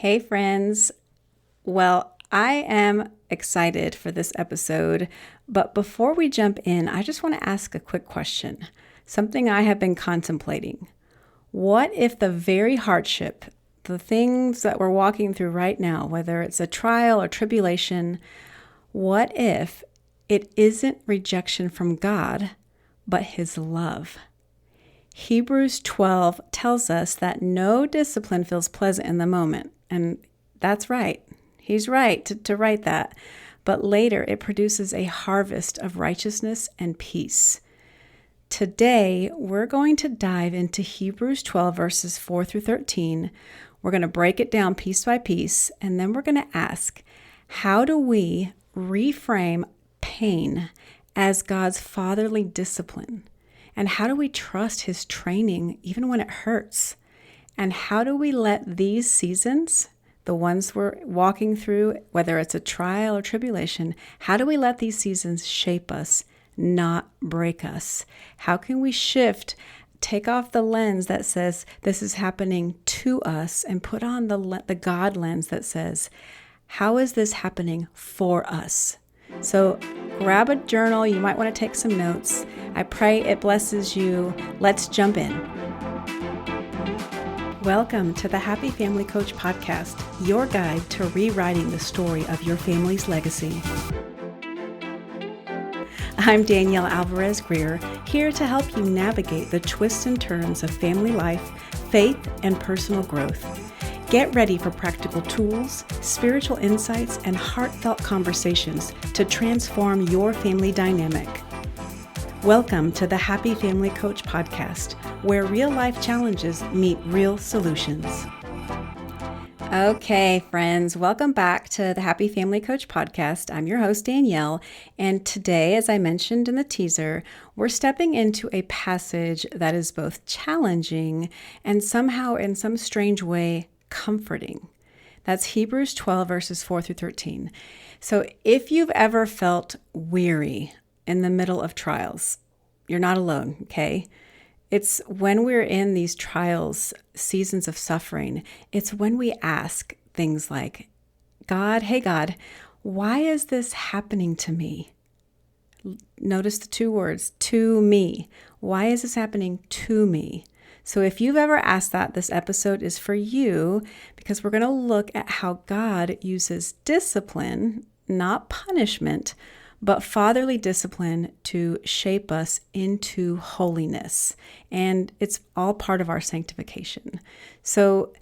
Hey, friends. Well, I am excited for this episode, but before we jump in, I just want to ask a quick question, something I have been contemplating. What if the very hardship, the things that we're walking through right now, whether it's a trial or tribulation, what if it isn't rejection from God, but His love? Hebrews 12 tells us that no discipline feels pleasant in the moment. And that's right. He's right to write that. But later it produces a harvest of righteousness and peace. Today, we're going to dive into Hebrews 12 verses 4 through 13. We're going to break it down piece by piece. And then we're going to ask, how do we reframe pain as God's fatherly discipline? And how do we trust His training even when it hurts? And how do we let these seasons, the ones we're walking through, whether it's a trial or tribulation, how do we let these seasons shape us, not break us? How can we shift, take off the lens that says this is happening to us and put on the God lens that says, how is this happening for us? So grab a journal. You might want to take some notes. I pray it blesses you. Let's jump in. Welcome to the Happy Family Coach Podcast, your guide to rewriting the story of your family's legacy. I'm Danielle Alvarez-Greer, here to help you navigate the twists and turns of family life, faith, and personal growth. Get ready for practical tools, spiritual insights, and heartfelt conversations to transform your family dynamic. Welcome to the Happy Family Coach Podcast, where real-life challenges meet real solutions. Okay, friends, welcome back to the Happy Family Coach Podcast. I'm your host, Danielle, and today, as I mentioned in the teaser, we're stepping into a passage that is both challenging and somehow, in some strange way, comforting. That's Hebrews 12, verses 4 through 13. So if you've ever felt weary in the middle of trials, you're not alone, okay? It's when we're in these trials, seasons of suffering, it's when we ask things like, God, hey God, why is this happening to me? Notice the two words, to me. Why is this happening to me? So if you've ever asked that, this episode is for you, because we're going to look at how God uses discipline, not punishment, but fatherly discipline to shape us into holiness. And it's all part of our sanctification. So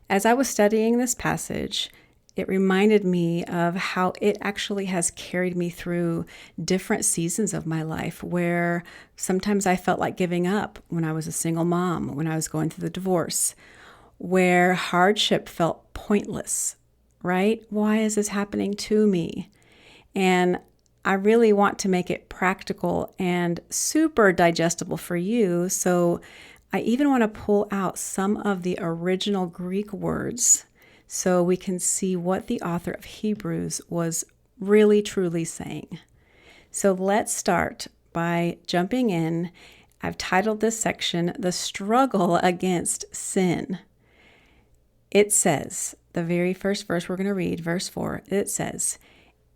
as I was studying this passage, it reminded me of how it actually has carried me through different seasons of my life where sometimes I felt like giving up when I was a single mom, when I was going through the divorce, where hardship felt pointless, right? Why is this happening to me? And I really want to make it practical and super digestible for you. So I even want to pull out some of the original Greek words so we can see what the author of Hebrews was really, truly saying. So let's start by jumping in. I've titled this section, The Struggle Against Sin. It says, the very first verse we're going to read, verse 4, it says,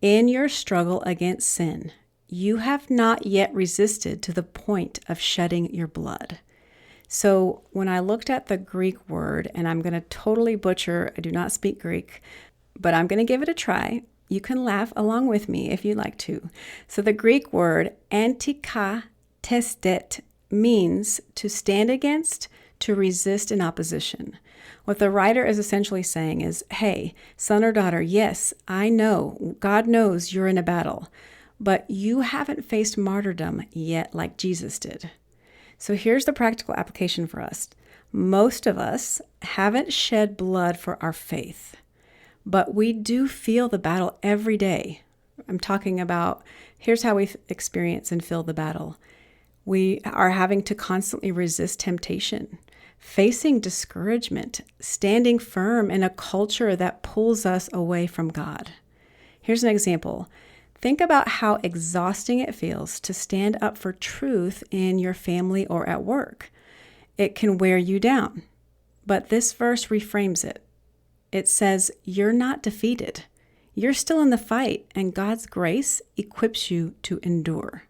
in your struggle against sin, you have not yet resisted to the point of shedding your blood. So when I looked at the Greek word, and I'm going to totally butcher, I do not speak Greek, but I'm going to give it a try. You can laugh along with me if you like to. So the Greek word antikatestet means to stand against, to resist in opposition. What the writer is essentially saying is, hey, son or daughter, yes, I know, God knows you're in a battle, but you haven't faced martyrdom yet like Jesus did. So here's the practical application for us. Most of us haven't shed blood for our faith, but we do feel the battle every day. I'm talking about, here's how we experience and feel the battle. We are having to constantly resist temptation, facing discouragement, standing firm in a culture that pulls us away from God. Here's an example. Think about how exhausting it feels to stand up for truth in your family or at work. It can wear you down, but this verse reframes it. it says you're not defeated. You're still in the fight, and God's grace equips you to endure.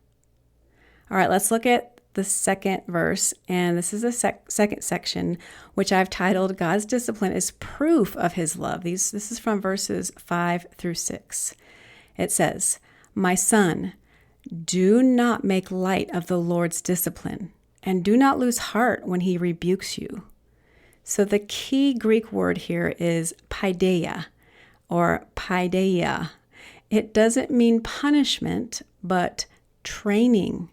All right, let's look at the second verse, and this is the second section, which I've titled God's Discipline is Proof of His Love. This is from verses 5 through 6. It says, "My son, do not make light of the Lord's discipline, and do not lose heart when He rebukes you." So the key Greek word here is paideia, or paideia. It doesn't mean punishment, but training,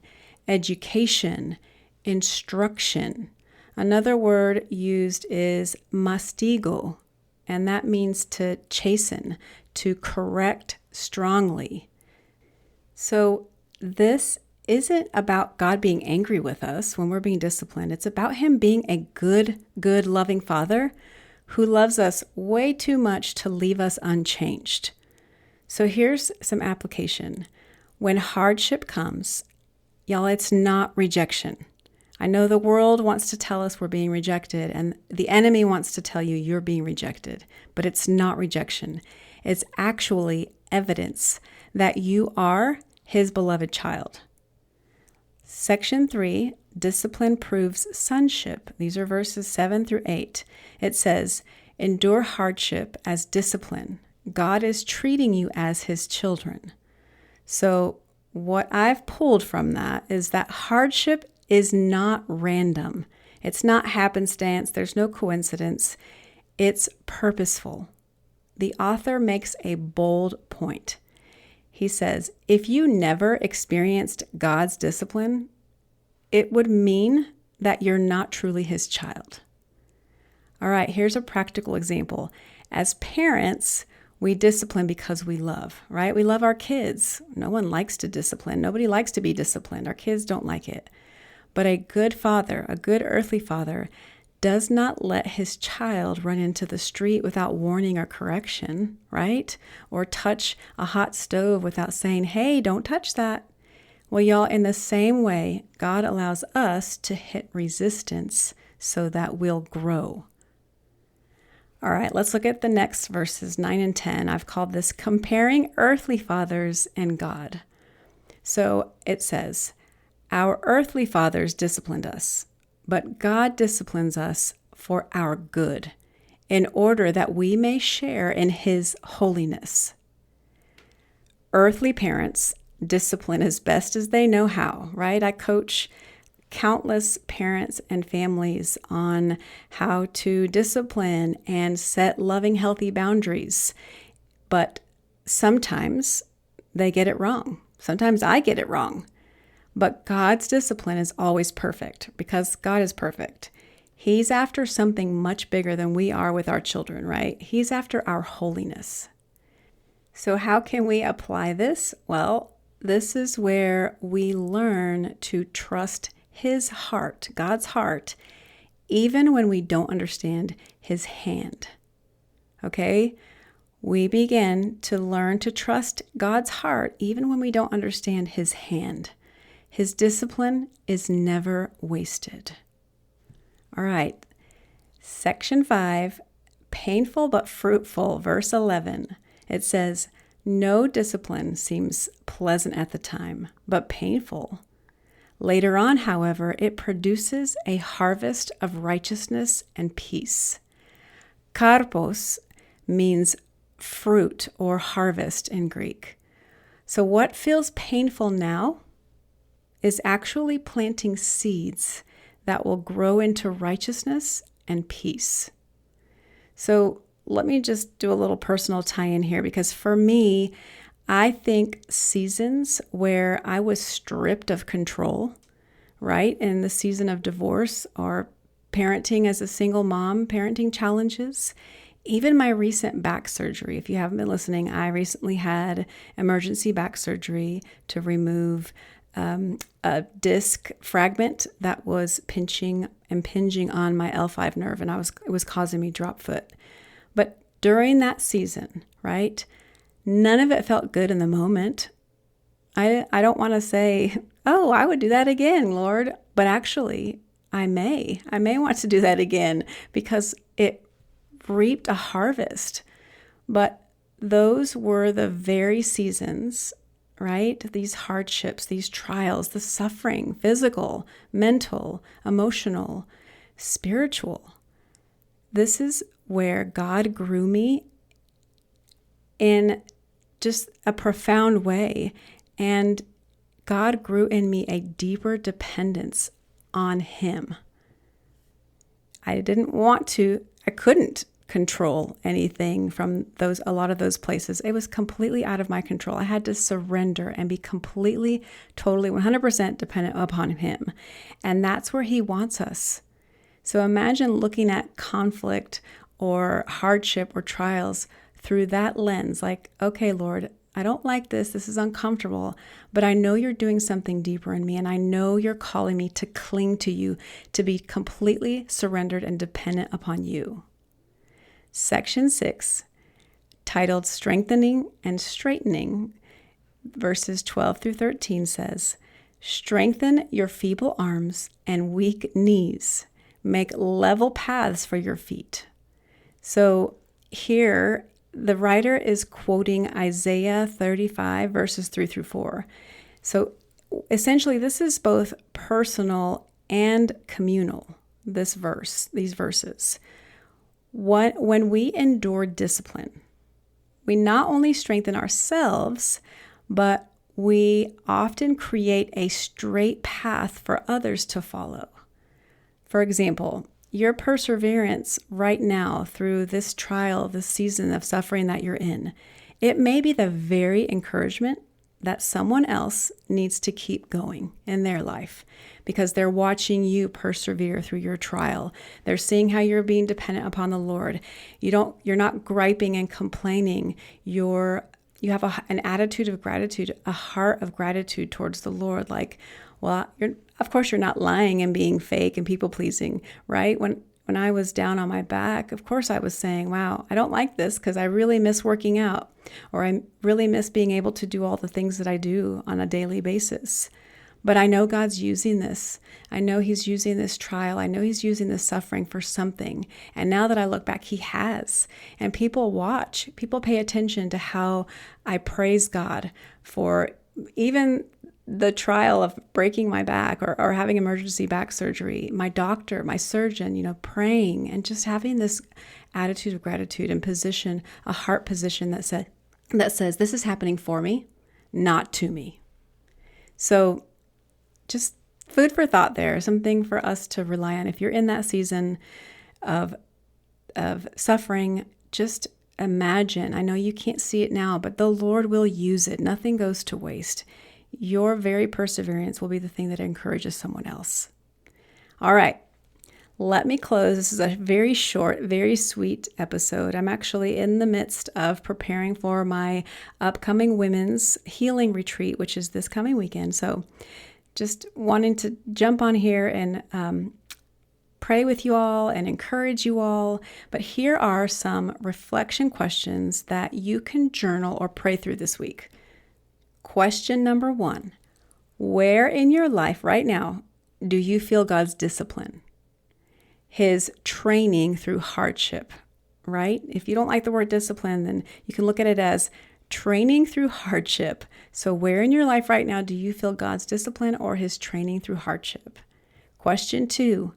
education, instruction. Another word used is mastigo, and that means to chasten, to correct strongly. So this isn't about God being angry with us when we're being disciplined. It's about Him being a good, loving Father who loves us way too much to leave us unchanged. So here's some application. When hardship comes, y'all, it's not rejection. I know the world wants to tell us we're being rejected, and the enemy wants to tell you you're being rejected, but it's not rejection. It's actually evidence that you are His beloved child. Section 3, discipline proves sonship. These are verses 7 through 8. It says, endure hardship as discipline. God is treating you as His children. So what I've pulled from that is that hardship is not random. It's not happenstance. There's no coincidence. It's purposeful. The author makes a bold point. He says, if you never experienced God's discipline, it would mean that you're not truly His child. All right, here's a practical example. As parents, we discipline because we love, right? We love our kids. No one likes to discipline. Nobody likes to be disciplined. Our kids don't like it. But a good father, a good earthly father, does not let his child run into the street without warning or correction, right? Or touch a hot stove without saying, hey, don't touch that. Well, y'all, in the same way, God allows us to hit resistance so that we'll grow. All right, let's look at the next verses 9 and 10. I've called this Comparing Earthly Fathers and God. So it says, our earthly fathers disciplined us, but God disciplines us for our good, in order that we may share in His holiness. Earthly parents discipline as best as they know how, right? I coach countless parents and families on how to discipline and set loving, healthy boundaries. But sometimes they get it wrong. Sometimes I get it wrong. But God's discipline is always perfect because God is perfect. He's after something much bigger than we are with our children, right? He's after our holiness. So how can we apply this? Well, this is where we learn to trust His heart, God's heart, even when we don't understand His hand. Okay? We begin to learn to trust God's heart even when we don't understand His hand. His discipline is never wasted. All right. Section 5, painful but fruitful, verse 11. It says, no discipline seems pleasant at the time, but painful. Later on, however, it produces a harvest of righteousness and peace. Karpos means fruit or harvest in Greek. So what feels painful now is actually planting seeds that will grow into righteousness and peace. So let me just do a little personal tie-in here, because for me, I think seasons where I was stripped of control, right? In the season of divorce or parenting as a single mom, parenting challenges, even my recent back surgery. If you haven't been listening, I recently had emergency back surgery to remove a disc fragment that was impinging on my L5 nerve, and it was causing me drop foot. But during that season, right, none of it felt good in the moment. I don't want to say, oh, I would do that again, Lord, but actually I may want to do that again, because it reaped a harvest. But those were the very seasons, right? These hardships, these trials, the suffering, physical, mental, emotional, spiritual. This is where God grew me in just a profound way. And God grew in me a deeper dependence on Him. I couldn't control anything from a lot of those places. It was completely out of my control. I had to surrender and be completely, totally, 100% dependent upon Him. And that's where He wants us. So imagine looking at conflict or hardship or trials through that lens, like, okay, Lord, I don't like this. This is uncomfortable, but I know you're doing something deeper in me, and I know you're calling me to cling to you, to be completely surrendered and dependent upon you. Section 6, titled Strengthening and Straightening, verses 12 through 13 says, "Strengthen your feeble arms and weak knees. Make level paths for your feet." So here, the writer is quoting Isaiah 35, verses 3 through 4. So essentially, this is both personal and communal, these verses. When we endure discipline, we not only strengthen ourselves, but we often create a straight path for others to follow. For example, your perseverance right now through this trial, this season of suffering that you're in, it may be the very encouragement that someone else needs to keep going in their life because they're watching you persevere through your trial. They're seeing how you're being dependent upon the Lord. You're not griping and complaining. You have an attitude of gratitude, a heart of gratitude towards the Lord. Like, well, of course you're not lying and being fake and people pleasing, right? When I was down on my back, of course I was saying, wow, I don't like this because I really miss working out, or I really miss being able to do all the things that I do on a daily basis. But I know God's using this. I know He's using this trial. I know He's using this suffering for something. And now that I look back, He has. And people watch, people pay attention to how I praise God for even the trial of breaking my back or having emergency back surgery, my doctor, my surgeon, praying and just having this attitude of gratitude and position, a heart position that says, this is happening for me, not to me. So just food for thought there, something for us to rely on. If you're in that season of suffering, just imagine, I know you can't see it now, but the Lord will use it. Nothing goes to waste. Your very perseverance will be the thing that encourages someone else. All right, let me close. This is a very short, very sweet episode. I'm actually in the midst of preparing for my upcoming women's healing retreat, which is this coming weekend. So just wanting to jump on here and pray with you all and encourage you all. But here are some reflection questions that you can journal or pray through this week. Question number 1, where in your life right now do you feel God's discipline? His training through hardship, right? If you don't like the word discipline, then you can look at it as training through hardship. So where in your life right now do you feel God's discipline or His training through hardship? Question 2,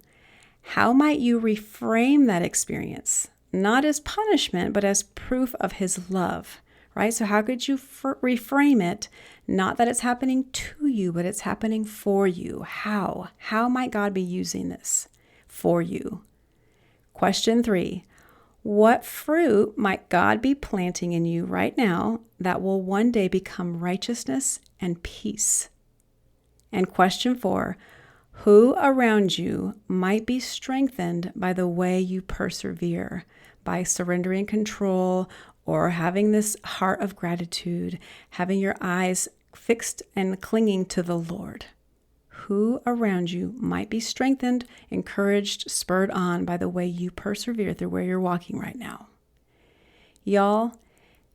how might you reframe that experience? Not as punishment, but as proof of His love. Right? So how could you reframe it? Not that it's happening to you, but it's happening for you. How? How might God be using this for you? Question 3, what fruit might God be planting in you right now that will one day become righteousness and peace? And question 4, who around you might be strengthened by the way you persevere, by surrendering control or having this heart of gratitude, having your eyes fixed and clinging to the Lord? Who around you might be strengthened, encouraged, spurred on by the way you persevere through where you're walking right now? Y'all,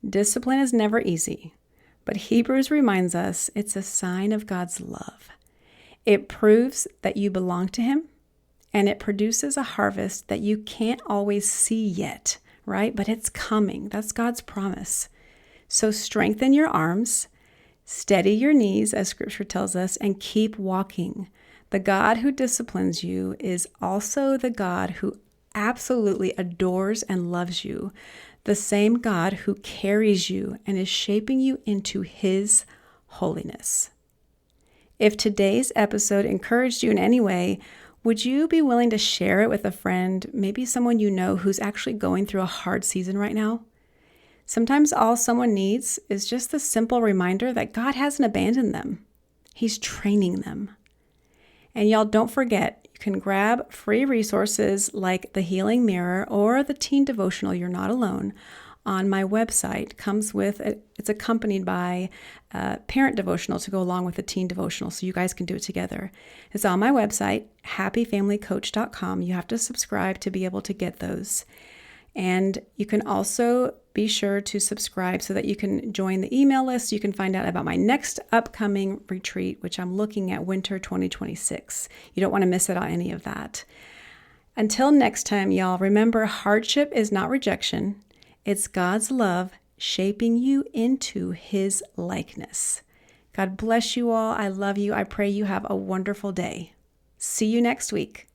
discipline is never easy, but Hebrews reminds us it's a sign of God's love. It proves that you belong to Him, and it produces a harvest that you can't always see yet, right? But it's coming. That's God's promise. So strengthen your arms, steady your knees, as scripture tells us, and keep walking. The God who disciplines you is also the God who absolutely adores and loves you, the same God who carries you and is shaping you into his holiness. If today's episode encouraged you in any way, would you be willing to share it with a friend, maybe someone you know who's actually going through a hard season right now? Sometimes all someone needs is just the simple reminder that God hasn't abandoned them. He's training them. And y'all, don't forget, you can grab free resources like the Healing Mirror or the Teen Devotional, You're Not Alone, on my website. It's accompanied by a parent devotional to go along with the teen devotional, so you guys can do it together. It's on my website, happyfamilycoach.com. You have to subscribe to be able to get those. And you can also be sure to subscribe so that you can join the email list. You can find out about my next upcoming retreat, which I'm looking at winter 2026. You don't want to miss out on any of that. Until next time, y'all, remember, hardship is not rejection. It's God's love shaping you into his likeness. God bless you all. I love you. I pray you have a wonderful day. See you next week.